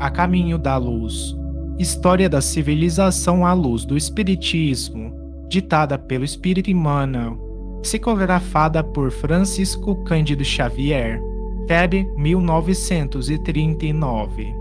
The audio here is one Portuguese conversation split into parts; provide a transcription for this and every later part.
A Caminho da Luz. História da civilização à luz do Espiritismo, ditada pelo Espírito Emmanuel, psicografada por Francisco Cândido Xavier, Feb 1939.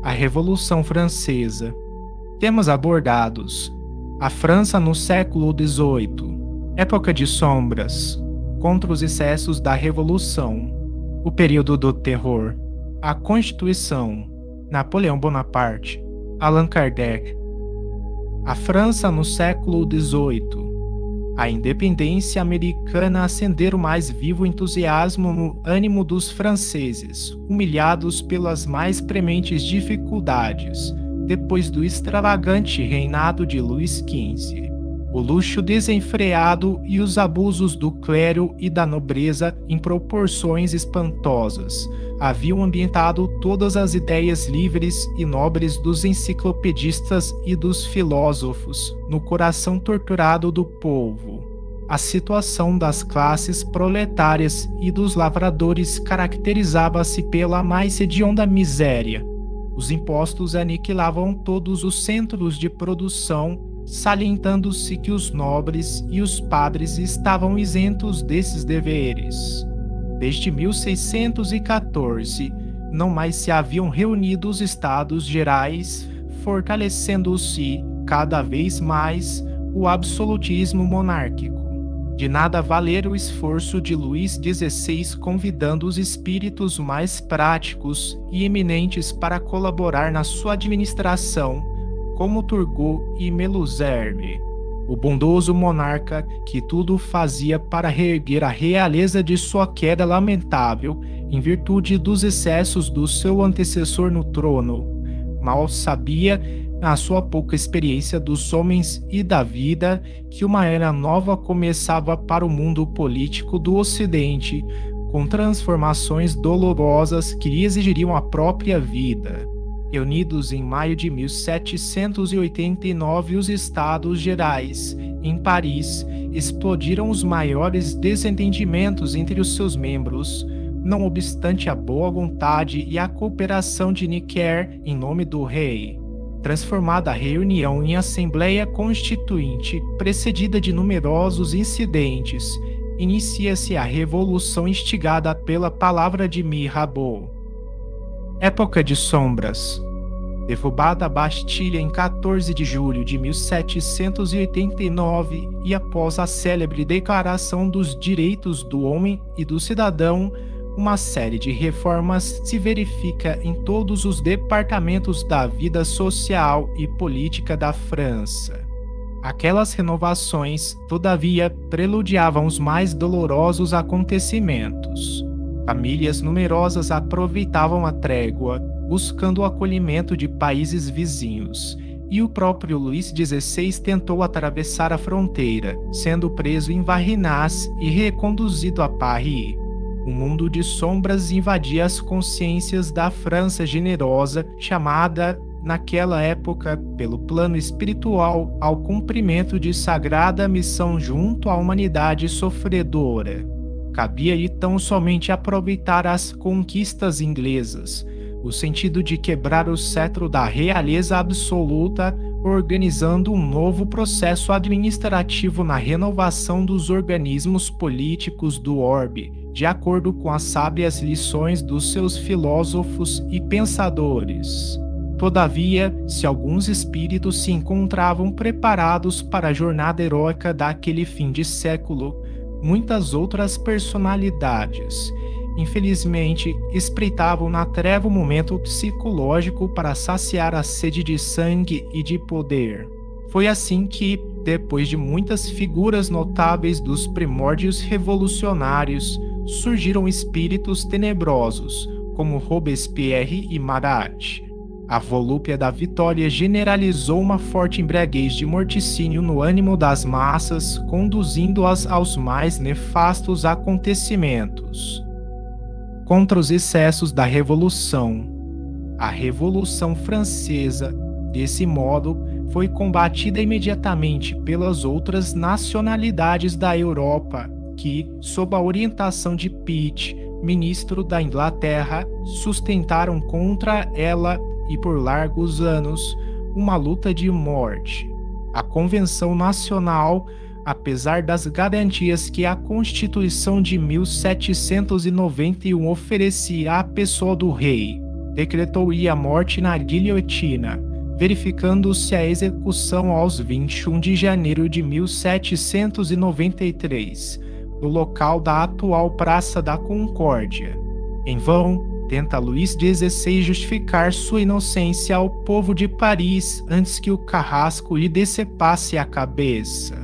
A Revolução Francesa. Temas abordados: a França no século XVIII, época de sombras, contra os excessos da Revolução, o período do terror, a Constituição, Napoleão Bonaparte, Allan Kardec. A França no século XVIII. A independência americana acender o mais vivo entusiasmo no ânimo dos franceses, humilhados pelas mais prementes dificuldades, depois do extravagante reinado de Luís XV. O luxo desenfreado e os abusos do clero e da nobreza em proporções espantosas haviam ambientado todas as ideias livres e nobres dos enciclopedistas e dos filósofos no coração torturado do povo. A situação das classes proletárias e dos lavradores caracterizava-se pela mais hedionda miséria. Os impostos aniquilavam todos os centros de produção, salientando-se que os nobres e os padres estavam isentos desses deveres. Desde 1614, não mais se haviam reunido os Estados Gerais, fortalecendo-se cada vez mais o absolutismo monárquico. De nada valer o esforço de Luís XVI convidando os espíritos mais práticos e eminentes para colaborar na sua administração, como Turgot e Meluserne, o bondoso monarca que tudo fazia para reerguer a realeza de sua queda lamentável em virtude dos excessos do seu antecessor no trono. Mal sabia, na sua pouca experiência dos homens e da vida, que uma era nova começava para o mundo político do Ocidente, com transformações dolorosas que lhe exigiriam a própria vida. Reunidos em maio de 1789, os Estados Gerais, em Paris, explodiram os maiores desentendimentos entre os seus membros, não obstante a boa vontade e a cooperação de Necker em nome do rei. Transformada a reunião em Assembleia Constituinte, precedida de numerosos incidentes, inicia-se a Revolução instigada pela palavra de Mirabeau. Época de sombras. Derrubada a Bastilha em 14 de julho de 1789 e após a célebre Declaração dos Direitos do Homem e do Cidadão, uma série de reformas se verifica em todos os departamentos da vida social e política da França. Aquelas renovações, todavia, preludiavam os mais dolorosos acontecimentos. Famílias numerosas aproveitavam a trégua, buscando o acolhimento de países vizinhos, e o próprio Luís XVI tentou atravessar a fronteira, sendo preso em Varennes e reconduzido a Paris. Um mundo de sombras invadia as consciências da França generosa, chamada, naquela época, pelo plano espiritual, ao cumprimento de sagrada missão junto à humanidade sofredora. Cabia-lhe tão somente aproveitar as conquistas inglesas, o sentido de quebrar o cetro da realeza absoluta, organizando um novo processo administrativo na renovação dos organismos políticos do orbe, de acordo com as sábias lições dos seus filósofos e pensadores. Todavia, se alguns espíritos se encontravam preparados para a jornada heróica daquele fim de século, muitas outras personalidades, infelizmente, espreitavam na treva o momento psicológico para saciar a sede de sangue e de poder. Foi assim que, depois de muitas figuras notáveis dos primórdios revolucionários, surgiram espíritos tenebrosos, como Robespierre e Marat. A volúpia da vitória generalizou uma forte embriaguez de morticínio no ânimo das massas, conduzindo-as aos mais nefastos acontecimentos. Contra os excessos da Revolução. A Revolução Francesa, desse modo, foi combatida imediatamente pelas outras nacionalidades da Europa, que, sob a orientação de Pitt, ministro da Inglaterra, sustentaram contra ela e por largos anos, uma luta de morte. A Convenção Nacional, apesar das garantias que a Constituição de 1791 oferecia à pessoa do rei, decretou-lhe a morte na guilhotina, verificando-se a execução aos 21 de janeiro de 1793, no local da atual Praça da Concórdia. Em vão, tenta Luís XVI justificar sua inocência ao povo de Paris antes que o carrasco lhe decepasse a cabeça.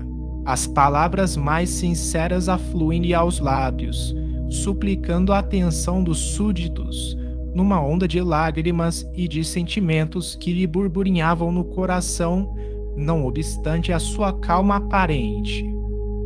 As palavras mais sinceras afluem-lhe aos lábios, suplicando a atenção dos súditos, numa onda de lágrimas e de sentimentos que lhe burburinhavam no coração, não obstante a sua calma aparente.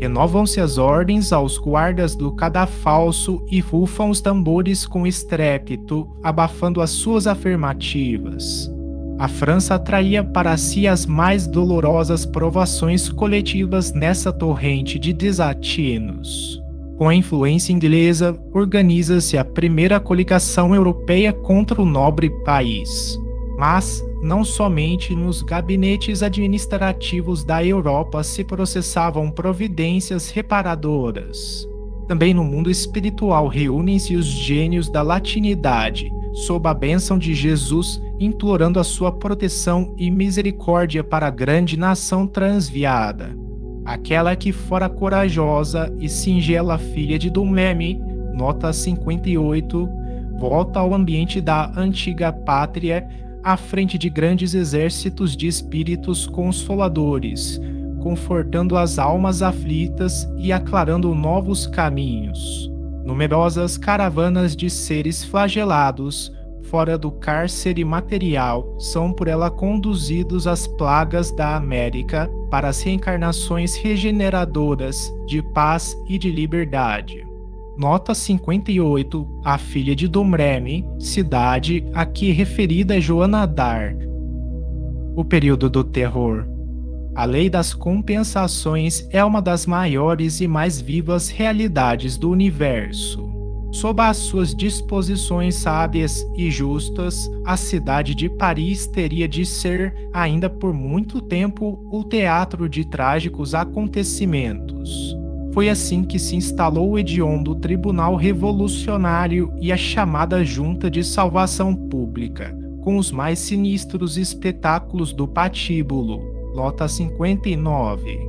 Renovam-se as ordens aos guardas do cadafalso e rufam os tambores com estrépito, abafando as suas afirmativas. A França atraía para si as mais dolorosas provações coletivas nessa torrente de desatinos. Com a influência inglesa, organiza-se a primeira coligação europeia contra o nobre país. Mas, não somente nos gabinetes administrativos da Europa se processavam providências reparadoras. Também no mundo espiritual reúnem-se os gênios da latinidade, sob a bênção de Jesus, implorando a sua proteção e misericórdia para a grande nação transviada. Aquela que fora corajosa e singela filha de Domremy, nota 58, volta ao ambiente da antiga pátria, à frente de grandes exércitos de espíritos consoladores, confortando as almas aflitas e aclarando novos caminhos. Numerosas caravanas de seres flagelados, fora do cárcere material, são por ela conduzidos às plagas da América para as reencarnações regeneradoras de paz e de liberdade. Nota 58, a filha de Domremy, cidade aqui referida é Joana d'Arc. O período do terror. A lei das compensações é uma das maiores e mais vivas realidades do universo. Sob as suas disposições sábias e justas, a cidade de Paris teria de ser, ainda por muito tempo, o teatro de trágicos acontecimentos. Foi assim que se instalou o hediondo Tribunal Revolucionário e a chamada Junta de Salvação Pública, com os mais sinistros espetáculos do patíbulo. Nota 59.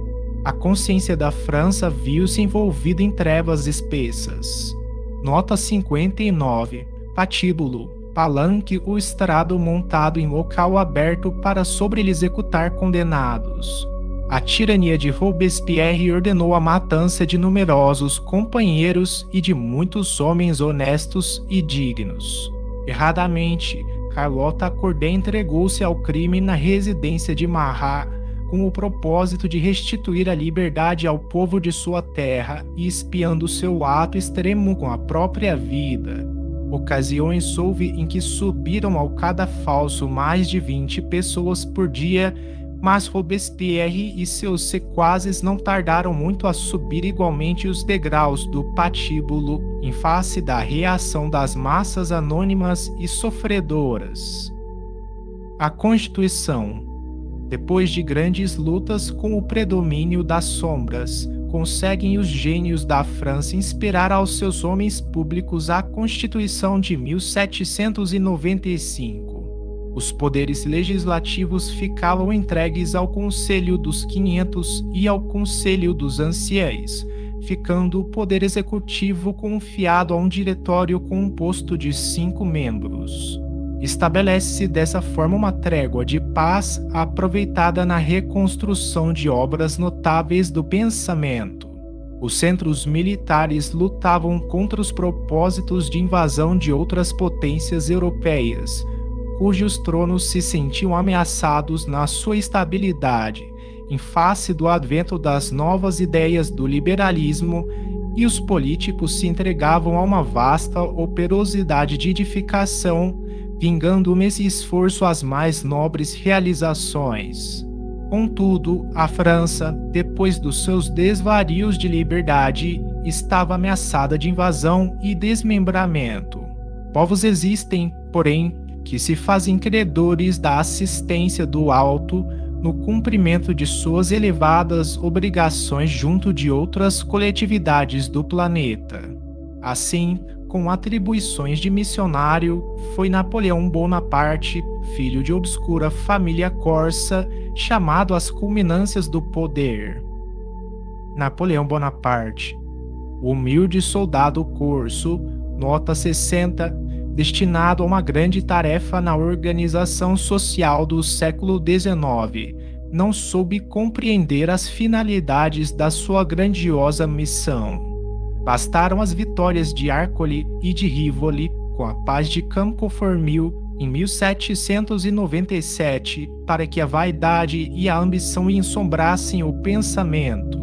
A consciência da França viu-se envolvida em trevas espessas. Nota 59. Patíbulo. Palanque ou estrado montado em local aberto para sobre ele executar condenados. A tirania de Robespierre ordenou a matança de numerosos companheiros e de muitos homens honestos e dignos. Erradamente, Carlota Corday entregou-se ao crime na residência de Marat com o propósito de restituir a liberdade ao povo de sua terra e espiando seu ato extremo com a própria vida. Ocasiões houve em que subiram ao cadafalso mais de 20 pessoas por dia, mas Robespierre e seus sequazes não tardaram muito a subir igualmente os degraus do patíbulo em face da reação das massas anônimas e sofredoras. A Constituição. Depois de grandes lutas com o predomínio das sombras, conseguem os gênios da França inspirar aos seus homens públicos a Constituição de 1795. Os poderes legislativos ficavam entregues ao Conselho dos 500 e ao Conselho dos Anciães, ficando o poder executivo confiado a um diretório composto de 5 membros. Estabelece-se dessa forma uma trégua de paz aproveitada na reconstrução de obras notáveis do pensamento. Os centros militares lutavam contra os propósitos de invasão de outras potências europeias, cujos tronos se sentiam ameaçados na sua estabilidade, em face do advento das novas ideias do liberalismo, e os políticos se entregavam a uma vasta operosidade de edificação, vingando nesse esforço as mais nobres realizações. Contudo, a França, depois dos seus desvarios de liberdade, estava ameaçada de invasão e desmembramento. Povos existem, porém, que se fazem credores da assistência do alto no cumprimento de suas elevadas obrigações junto de outras coletividades do planeta. Assim, com atribuições de missionário, foi Napoleão Bonaparte, filho de obscura família corsa, chamado às culminâncias do poder. Napoleão Bonaparte, o humilde soldado corso, nota 60, destinado a uma grande tarefa na organização social do século XIX, não soube compreender as finalidades da sua grandiosa missão. Bastaram as vitórias de Arcole e de Rivoli, com a paz de Campo-Formil em 1797, para que a vaidade e a ambição ensombrassem o pensamento.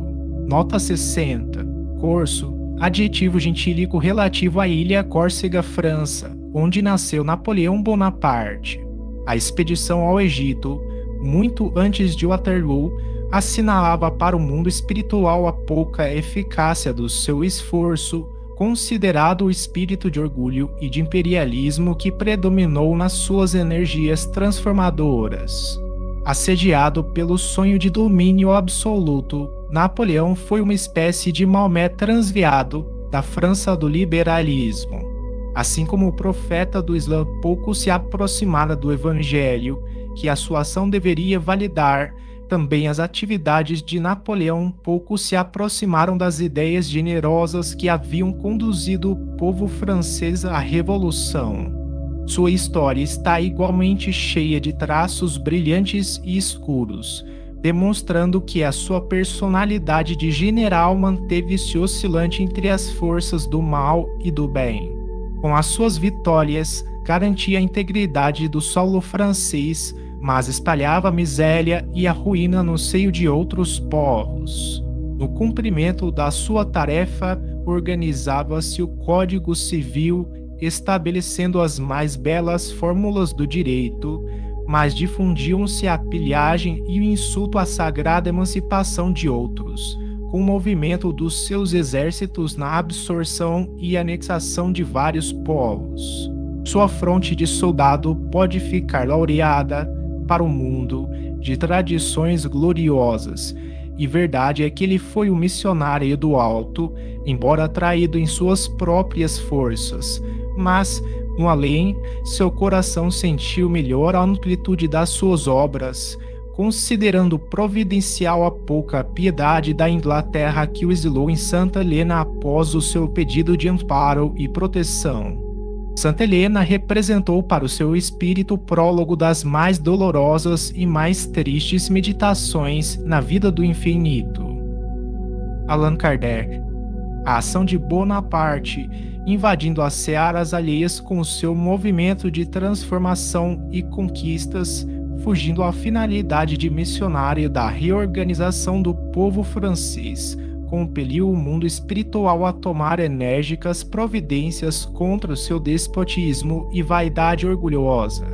Nota 60. Corso, adjetivo gentílico relativo à ilha Córcega, França, onde nasceu Napoleão Bonaparte. A expedição ao Egito, muito antes de Waterloo, assinalava para o mundo espiritual a pouca eficácia do seu esforço, considerado o espírito de orgulho e de imperialismo que predominou nas suas energias transformadoras. Assediado pelo sonho de domínio absoluto, Napoleão foi uma espécie de Maomé transviado da França do liberalismo. Assim como o profeta do Islã pouco se aproximara do Evangelho, que a sua ação deveria validar, também as atividades de Napoleão pouco se aproximaram das ideias generosas que haviam conduzido o povo francês à Revolução. Sua história está igualmente cheia de traços brilhantes e escuros, demonstrando que a sua personalidade de general manteve-se oscilante entre as forças do mal e do bem. Com as suas vitórias, garantia a integridade do solo francês, mas espalhava a miséria e a ruína no seio de outros povos. No cumprimento da sua tarefa, organizava-se o Código Civil, estabelecendo as mais belas fórmulas do direito, mas difundiam-se a pilhagem e o insulto à sagrada emancipação de outros, com o movimento dos seus exércitos na absorção e anexação de vários povos. Sua fronte de soldado pode ficar laureada para o mundo de tradições gloriosas, e verdade é que ele foi um missionário do alto, embora atraído em suas próprias forças, mas, no além, seu coração sentiu melhor a amplitude das suas obras, considerando providencial a pouca piedade da Inglaterra que o exilou em Santa Helena após o seu pedido de amparo e proteção. Santa Helena representou para o seu espírito o prólogo das mais dolorosas e mais tristes meditações na vida do infinito. Allan Kardec. A ação de Bonaparte, invadindo as searas alheias com o seu movimento de transformação e conquistas, fugindo à finalidade de missionário da reorganização do povo francês, compeliu o mundo espiritual a tomar enérgicas providências contra o seu despotismo e vaidade orgulhosa.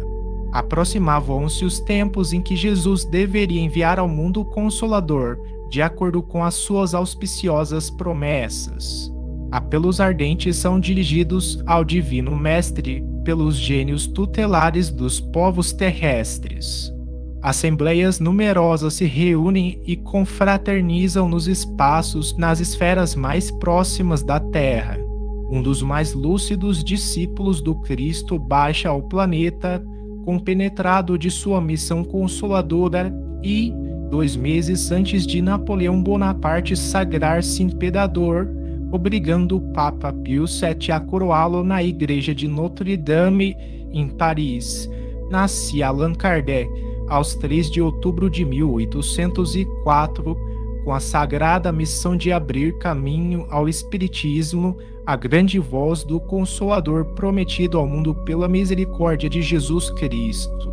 Aproximavam-se os tempos em que Jesus deveria enviar ao mundo o Consolador, de acordo com as suas auspiciosas promessas. Apelos ardentes são dirigidos ao Divino Mestre pelos gênios tutelares dos povos terrestres. Assembleias numerosas se reúnem e confraternizam nos espaços nas esferas mais próximas da Terra. Um dos mais lúcidos discípulos do Cristo baixa ao planeta, compenetrado de sua missão consoladora e, 2 meses antes de Napoleão Bonaparte sagrar-se imperador, obrigando o Papa Pio VII a coroá-lo na igreja de Notre-Dame, em Paris, nascia Allan Kardec, aos 3 de outubro de 1804, com a sagrada missão de abrir caminho ao Espiritismo, a grande voz do Consolador prometido ao mundo pela misericórdia de Jesus Cristo.